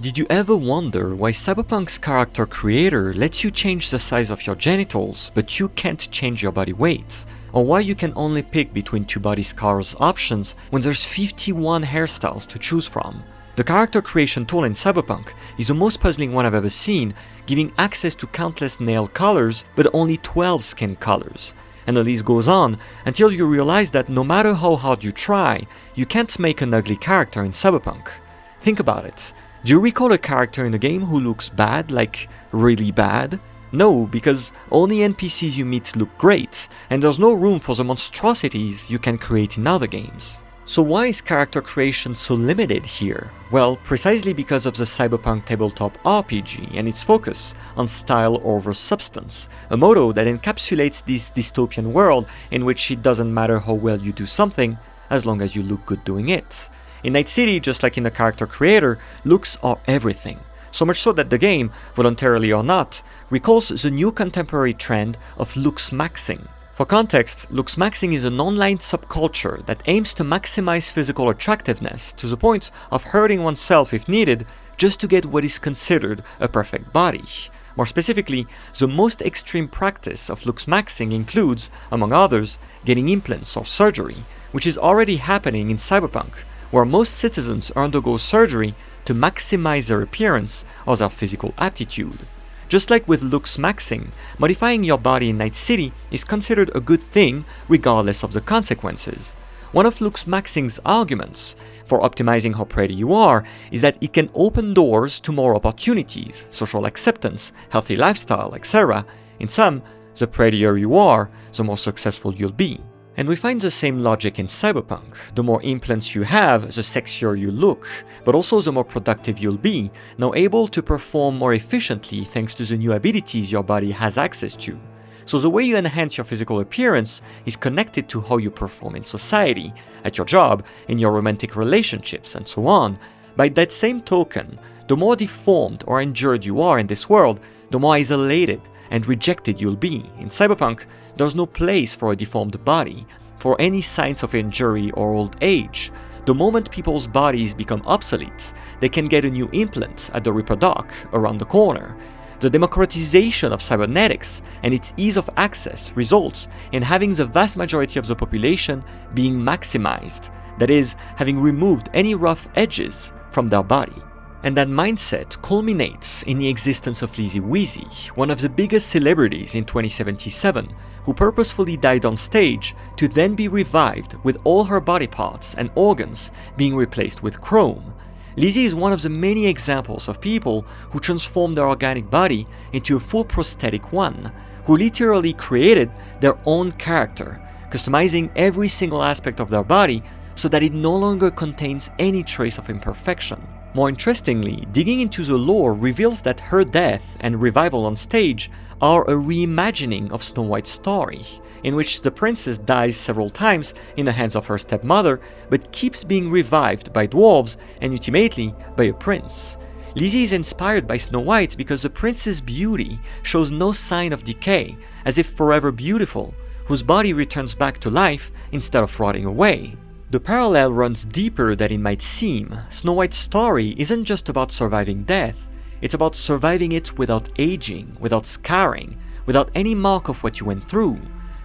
Did you ever wonder why Cyberpunk's character creator lets you change the size of your genitals, but you can't change your body weight? Or why you can only pick between two body scars options when there's 51 hairstyles to choose from? The character creation tool in Cyberpunk is the most puzzling one I've ever seen, giving access to countless nail colors, but only 12 skin colors. And the list goes on until you realize that no matter how hard you try, you can't make an ugly character in Cyberpunk. Think about it. Do you recall a character in the game who looks bad, like really bad? No, because only NPCs you meet look great, and there's no room for the monstrosities you can create in other games. So why is character creation so limited here? Well, precisely because of the Cyberpunk tabletop RPG and its focus on style over substance, a motto that encapsulates this dystopian world in which it doesn't matter how well you do something, as long as you look good doing it. In Night City, just like in the character creator, looks are everything. So much so that the game, voluntarily or not, recalls the new contemporary trend of Looksmaxxing. For context, Looksmaxxing is an online subculture that aims to maximize physical attractiveness to the point of hurting oneself if needed, just to get what is considered a perfect body. More specifically, the most extreme practice of Looksmaxxing includes, among others, getting implants or surgery, which is already happening in Cyberpunk, where most citizens undergo surgery to maximize their appearance or their physical aptitude. Just like with Looksmaxxing, modifying your body in Night City is considered a good thing regardless of the consequences. One of Looksmaxxing's arguments for optimizing how pretty you are is that it can open doors to more opportunities, social acceptance, healthy lifestyle, etc. In sum, the prettier you are, the more successful you'll be. And we find the same logic in Cyberpunk. The more implants you have, the sexier you look, but also the more productive you'll be, now able to perform more efficiently thanks to the new abilities your body has access to. So the way you enhance your physical appearance is connected to how you perform in society, at your job, in your romantic relationships, and so on. By that same token, the more deformed or injured you are in this world, the more isolated and rejected you'll be. In Cyberpunk, there's no place for a deformed body, for any signs of injury or old age. The moment people's bodies become obsolete, they can get a new implant at the Reprodoc around the corner. The democratization of cybernetics and its ease of access results in having the vast majority of the population being maximized, that is, having removed any rough edges from their body. And that mindset culminates in the existence of Lizzy Wizzy, one of the biggest celebrities in 2077, who purposefully died on stage to then be revived with all her body parts and organs being replaced with chrome. Lizzy is one of the many examples of people who transformed their organic body into a full prosthetic one, who literally created their own character, customizing every single aspect of their body so that it no longer contains any trace of imperfection. More interestingly, digging into the lore reveals that her death and revival on stage are a reimagining of Snow White's story, in which the princess dies several times in the hands of her stepmother, but keeps being revived by dwarves and ultimately by a prince. Lizzy is inspired by Snow White because the prince's beauty shows no sign of decay, as if forever beautiful, whose body returns back to life instead of rotting away. The parallel runs deeper than it might seem. Snow White's story isn't just about surviving death, it's about surviving it without aging, without scarring, without any mark of what you went through.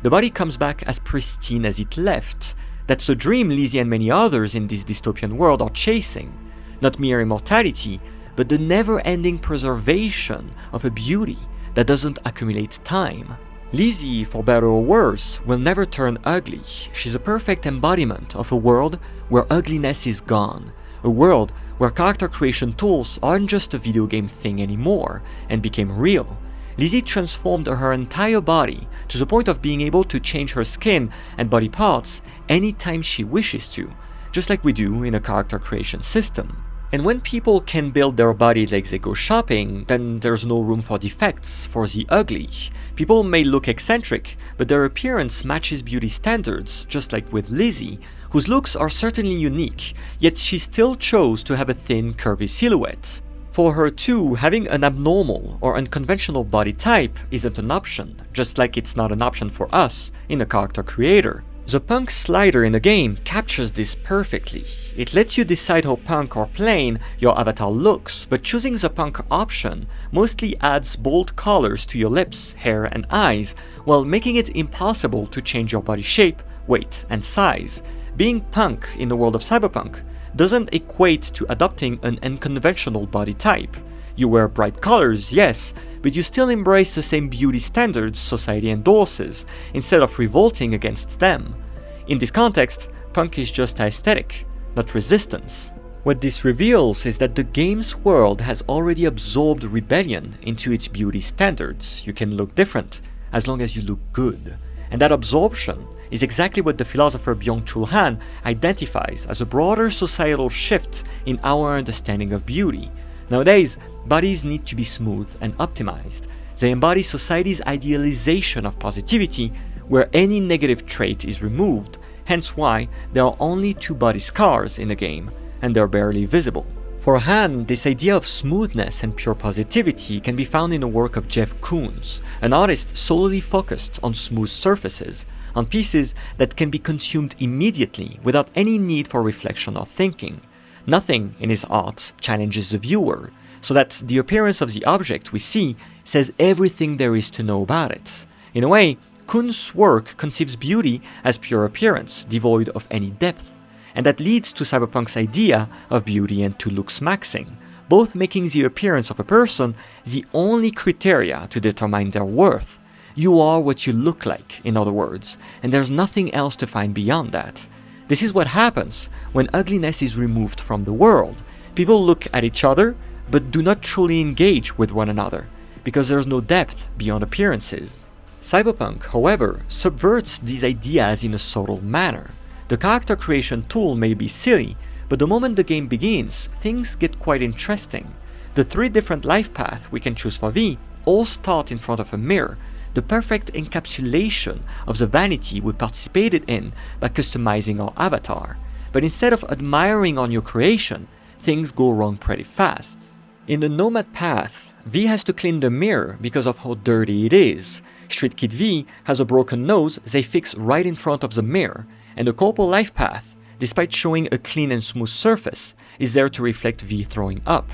The body comes back as pristine as it left. That's a dream Lizzy and many others in this dystopian world are chasing. Not mere immortality, but the never-ending preservation of a beauty that doesn't accumulate time. Lizzy, for better or worse, will never turn ugly. She's a perfect embodiment of a world where ugliness is gone. A world where character creation tools aren't just a video game thing anymore, and became real. Lizzy transformed her entire body to the point of being able to change her skin and body parts anytime she wishes to, just like we do in a character creation system. And when people can build their body like they go shopping, then there's no room for defects, for the ugly. People may look eccentric, but their appearance matches beauty standards, just like with Lizzy, whose looks are certainly unique, yet she still chose to have a thin, curvy silhouette. For her too, having an abnormal or unconventional body type isn't an option, just like it's not an option for us in a character creator. The punk slider in the game captures this perfectly. It lets you decide how punk or plain your avatar looks, but choosing the punk option mostly adds bold colors to your lips, hair and eyes, while making it impossible to change your body shape, weight and size. Being punk in the world of Cyberpunk doesn't equate to adopting an unconventional body type. You wear bright colors, yes, but you still embrace the same beauty standards society endorses, instead of revolting against them. In this context, punk is just aesthetic, not resistance. What this reveals is that the game's world has already absorbed rebellion into its beauty standards. You can look different, as long as you look good. And that absorption is exactly what the philosopher Byung-Chul identifies as a broader societal shift in our understanding of beauty. Nowadays, bodies need to be smooth and optimized. They embody society's idealization of positivity, where any negative trait is removed, hence why there are only 2 body scars in the game, and they're barely visible. For Han, this idea of smoothness and pure positivity can be found in the work of Jeff Koons, an artist solely focused on smooth surfaces, on pieces that can be consumed immediately without any need for reflection or thinking. Nothing in his art challenges the viewer, so that the appearance of the object we see says everything there is to know about it. In a way, Koons' work conceives beauty as pure appearance, devoid of any depth, and that leads to Cyberpunk's idea of beauty and to Looksmaxxing, both making the appearance of a person the only criteria to determine their worth. You are what you look like, in other words, and there's nothing else to find beyond that. This is what happens when ugliness is removed from the world. People look at each other, but do not truly engage with one another, because there's no depth beyond appearances. Cyberpunk, however, subverts these ideas in a subtle manner. The character creation tool may be silly, but the moment the game begins, things get quite interesting. The 3 different life paths we can choose for V all start in front of a mirror, the perfect encapsulation of the vanity we participated in by customizing our avatar. But instead of admiring our new creation, things go wrong pretty fast. In the Nomad path, V has to clean the mirror because of how dirty it is. Street Kid V has a broken nose they fix right in front of the mirror, and the Corporal life path, despite showing a clean and smooth surface, is there to reflect V throwing up.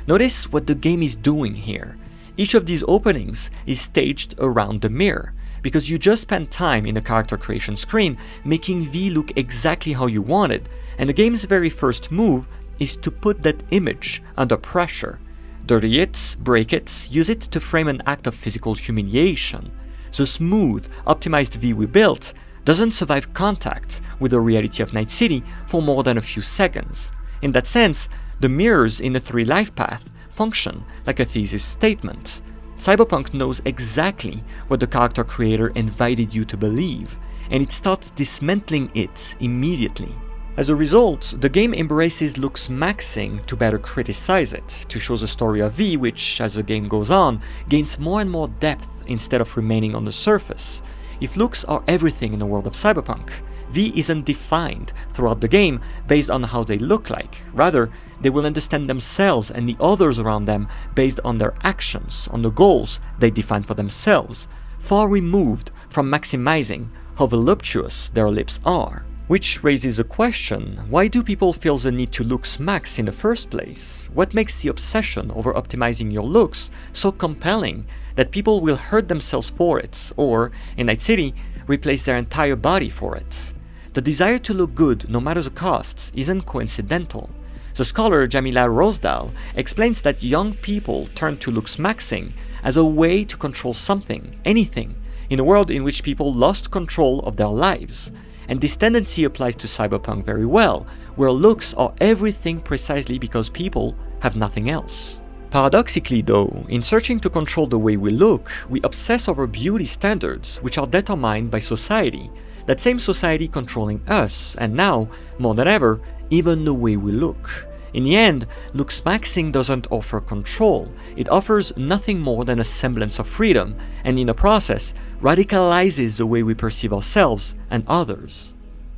Notice what the game is doing here. Each of these openings is staged around the mirror, because you just spent time in the character creation screen making V look exactly how you wanted, and the game's very first move is to put that image under pressure. Dirty it, break it, use it to frame an act of physical humiliation. The smooth, optimized V we built doesn't survive contact with the reality of Night City for more than a few seconds. In that sense, the mirrors in the 3 life path function like a thesis statement. Cyberpunk knows exactly what the character creator invited you to believe, and it starts dismantling it immediately. As a result, the game embraces Looksmaxxing to better criticize it, to show the story of V which, as the game goes on, gains more and more depth instead of remaining on the surface. If looks are everything in the world of Cyberpunk, V isn't defined throughout the game based on how they look like. Rather, they will understand themselves and the others around them based on their actions, on the goals they define for themselves, far removed from maximizing how voluptuous their lips are. Which raises a question, why do people feel the need to Looksmaxx in the first place? What makes the obsession over optimizing your looks so compelling that people will hurt themselves for it, or, in Night City, replace their entire body for it? The desire to look good, no matter the costs, isn't coincidental. The scholar Jamila Rosedal explains that young people turn to Looksmaxxing as a way to control something, anything, in a world in which people lost control of their lives. And this tendency applies to Cyberpunk very well, where looks are everything precisely because people have nothing else. Paradoxically though, in searching to control the way we look, we obsess over beauty standards which are determined by society, that same society controlling us, and now, more than ever, even the way we look. In the end, Looksmaxxing doesn't offer control, it offers nothing more than a semblance of freedom, and in the process, radicalizes the way we perceive ourselves and others.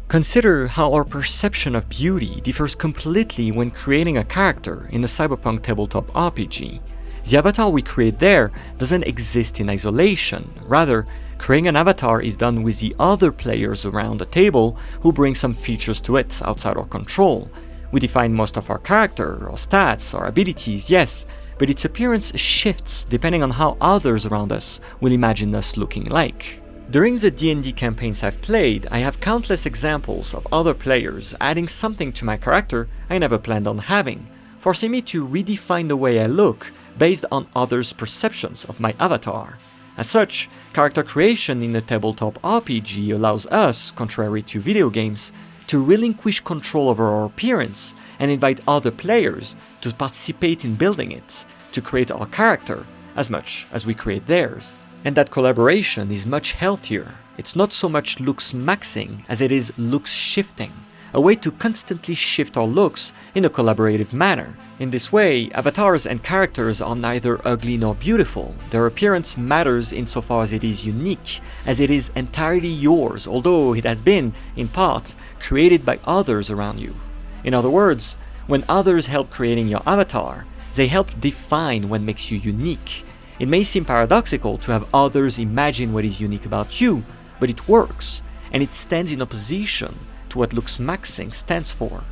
Consider how our perception of beauty differs completely when creating a character in a cyberpunk tabletop RPG. The avatar we create there doesn't exist in isolation. Rather, creating an avatar is done with the other players around the table who bring some features to it outside our control. We define most of our character, our stats, our abilities, yes, but its appearance shifts depending on how others around us will imagine us looking like. During the D&D campaigns I've played, I have countless examples of other players adding something to my character I never planned on having, forcing me to redefine the way I look based on others' perceptions of my avatar. As such, character creation in a tabletop RPG allows us, contrary to video games, to relinquish control over our appearance and invite other players to participate in building it, to create our character as much as we create theirs. And that collaboration is much healthier. It's not so much Looksmaxxing as it is Lookshifting, a way to constantly shift our looks in a collaborative manner. In this way, avatars and characters are neither ugly nor beautiful. Their appearance matters insofar as it is unique, as it is entirely yours, although it has been, in part, created by others around you. In other words, when others help creating your avatar, they help define what makes you unique. It may seem paradoxical to have others imagine what is unique about you, but it works, and it stands in opposition to what Looksmaxxing stands for.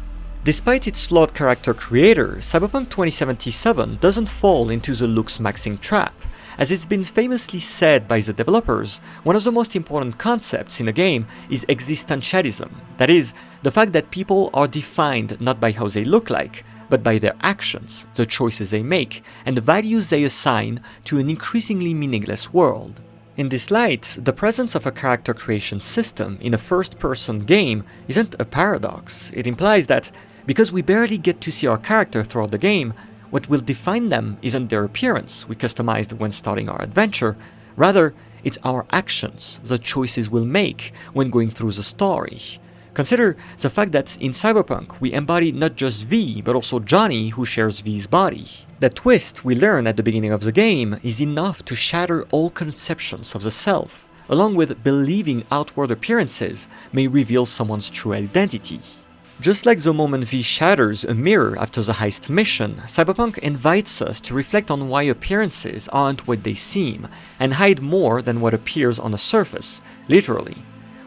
Despite its flawed character creator, Cyberpunk 2077 doesn't fall into the Looksmaxxing trap. As it's been famously said by the developers, one of the most important concepts in a game is existentialism. That is, the fact that people are defined not by how they look like, but by their actions, the choices they make, and the values they assign to an increasingly meaningless world. In this light, the presence of a character creation system in a first-person game isn't a paradox. It implies that, because we barely get to see our character throughout the game, what will define them isn't their appearance we customized when starting our adventure, rather, it's our actions, the choices we'll make when going through the story. Consider the fact that in Cyberpunk we embody not just V, but also Johnny, who shares V's body. The twist we learn at the beginning of the game is enough to shatter all conceptions of the self, along with believing outward appearances may reveal someone's true identity. Just like the moment V shatters a mirror after the heist mission, Cyberpunk invites us to reflect on why appearances aren't what they seem, and hide more than what appears on the surface, literally.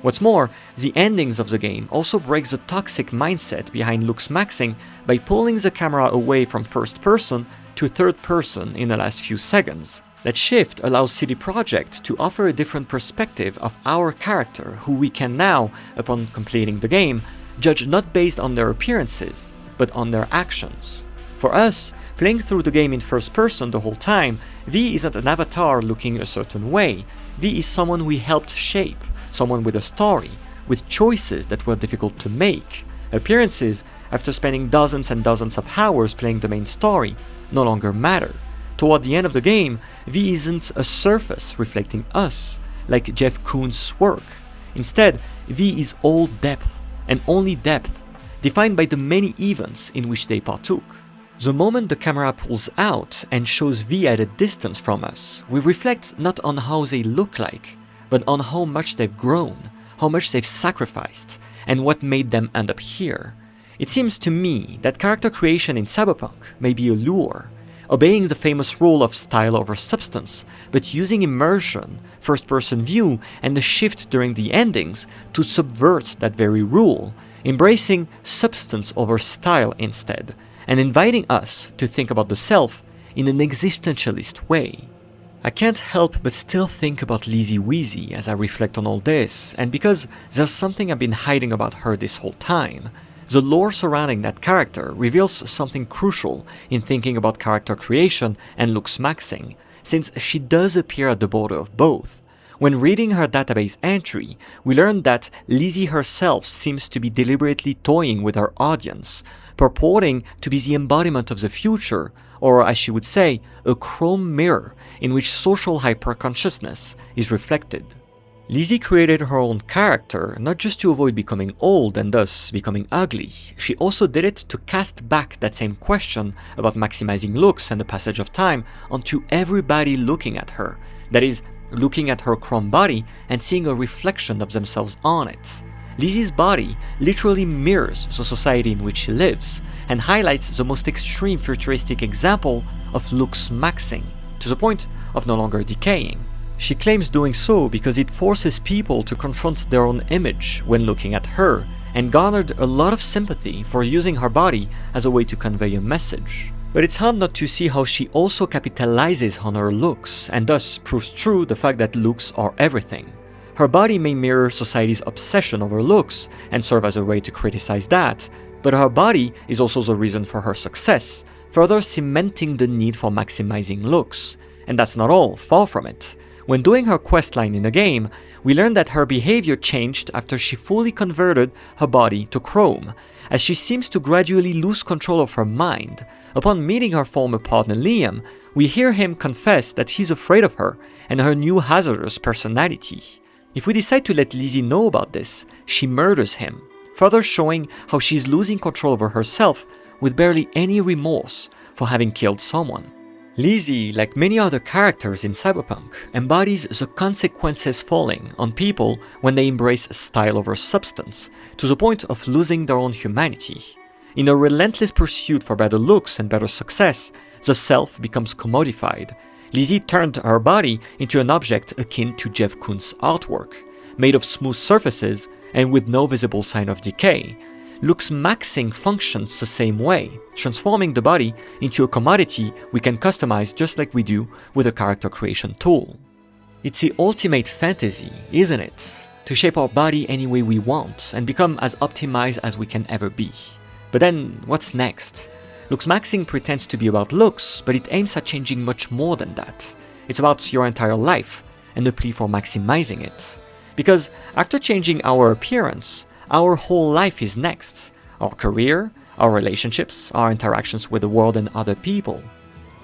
What's more, the endings of the game also break the toxic mindset behind Looksmaxxing by pulling the camera away from first person to third person in the last few seconds. That shift allows CD Projekt to offer a different perspective of our character, who we can now, upon completing the game, judge not based on their appearances, but on their actions. For us, playing through the game in first person the whole time, V isn't an avatar looking a certain way. V is someone we helped shape, someone with a story, with choices that were difficult to make. Appearances, after spending dozens and dozens of hours playing the main story, no longer matter. Toward the end of the game, V isn't a surface reflecting us, like Jeff Koons' work. Instead, V is all depth, and only depth, defined by the many events in which they partook. The moment the camera pulls out and shows V at a distance from us, we reflect not on how they look like, but on how much they've grown, how much they've sacrificed, and what made them end up here. It seems to me that character creation in Cyberpunk may be a lure, obeying the famous rule of style over substance, but using immersion, first-person view, and the shift during the endings to subvert that very rule, embracing substance over style instead, and inviting us to think about the self in an existentialist way. I can't help but still think about Lizzy Wizzy as I reflect on all this, and because there's something I've been hiding about her this whole time. The lore surrounding that character reveals something crucial in thinking about character creation and Looksmaxxing, since she does appear at the border of both. When reading her database entry, we learn that Lizzy herself seems to be deliberately toying with her audience, purporting to be the embodiment of the future, or as she would say, a chrome mirror in which social hyperconsciousness is reflected. Lizzy created her own character not just to avoid becoming old and thus becoming ugly, she also did it to cast back that same question about maximizing looks and the passage of time onto everybody looking at her, that is, looking at her chrome body and seeing a reflection of themselves on it. Lizzy's body literally mirrors the society in which she lives, and highlights the most extreme futuristic example of Looksmaxxing, to the point of no longer decaying. She claims doing so because it forces people to confront their own image when looking at her, and garnered a lot of sympathy for using her body as a way to convey a message. But it's hard not to see how she also capitalizes on her looks, and thus proves true the fact that looks are everything. Her body may mirror society's obsession over looks and serve as a way to criticize that, but her body is also the reason for her success, further cementing the need for maximizing looks. And that's not all, far from it. When doing her questline in the game, we learn that her behavior changed after she fully converted her body to chrome, as she seems to gradually lose control of her mind. Upon meeting her former partner Liam, we hear him confess that he's afraid of her and her new hazardous personality. If we decide to let Lizzy know about this, she murders him, further showing how she's losing control over herself with barely any remorse for having killed someone. Lizzy, like many other characters in Cyberpunk, embodies the consequences falling on people when they embrace style over substance, to the point of losing their own humanity. In a relentless pursuit for better looks and better success, the self becomes commodified. Lizzy turned her body into an object akin to Jeff Koons' artwork, made of smooth surfaces and with no visible sign of decay. Looksmaxxing functions the same way, transforming the body into a commodity we can customize just like we do with a character creation tool. It's the ultimate fantasy, isn't it? To shape our body any way we want and become as optimized as we can ever be. But then, what's next? Looksmaxxing pretends to be about looks, but it aims at changing much more than that. It's about your entire life, and a plea for maximizing it. Because after changing our appearance, our whole life is next. Our career, our relationships, our interactions with the world and other people.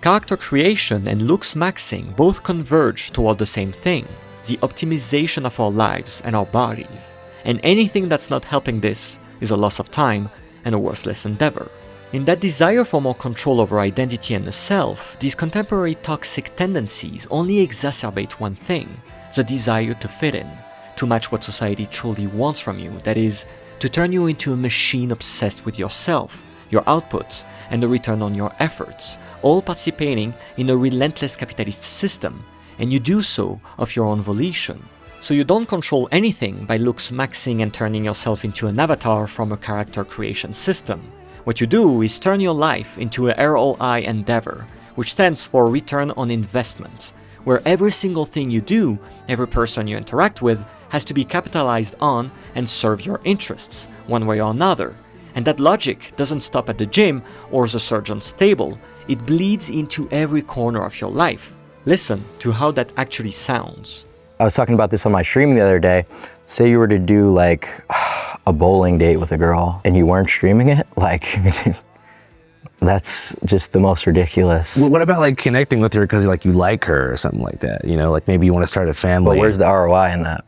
Character creation and Looksmaxxing both converge toward the same thing, the optimization of our lives and our bodies. And anything that's not helping this is a loss of time and a worthless endeavor. In that desire for more control over identity and the self, these contemporary toxic tendencies only exacerbate one thing, the desire to fit in, to match what society truly wants from you, that is, to turn you into a machine obsessed with yourself, your output, and the return on your efforts, all participating in a relentless capitalist system, and you do so of your own volition. So you don't control anything by Looksmaxxing and turning yourself into an avatar from a character creation system. What you do is turn your life into a ROI endeavor, which stands for return on investment, where every single thing you do, every person you interact with, has to be capitalized on and serve your interests, one way or another. And that logic doesn't stop at the gym or the surgeon's table, it bleeds into every corner of your life. Listen to how that actually sounds. I was talking about this on my stream the other day. Say you were to do like a bowling date with a girl and you weren't streaming it, like that's just the most ridiculous. Well, what about like connecting with her because like you like her or something like that? You know, like maybe you want to start a family. But where's the ROI in that?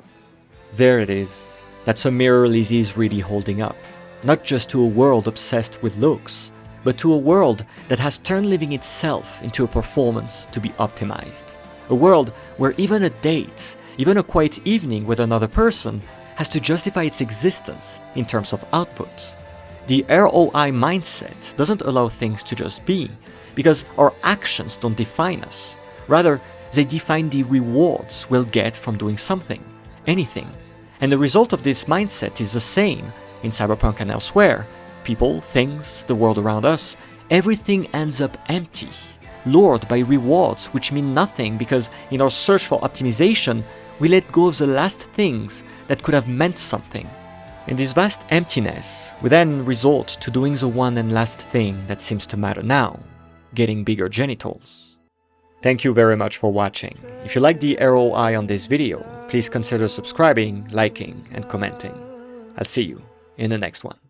There it is. That's a mirror Lizzy is really holding up. Not just to a world obsessed with looks, but to a world that has turned living itself into a performance to be optimized. A world where even a date, even a quiet evening with another person, has to justify its existence in terms of output. The ROI mindset doesn't allow things to just be, because our actions don't define us. Rather, they define the rewards we'll get from doing something, anything. And the result of this mindset is the same in Cyberpunk and elsewhere. People, things, the world around us, everything ends up empty, lured by rewards which mean nothing because in our search for optimization, we let go of the last things that could have meant something. In this vast emptiness, we then resort to doing the one and last thing that seems to matter now, getting bigger genitals. Thank you very much for watching. If you like the ROI on this video, please consider subscribing, liking, and commenting. I'll see you in the next one.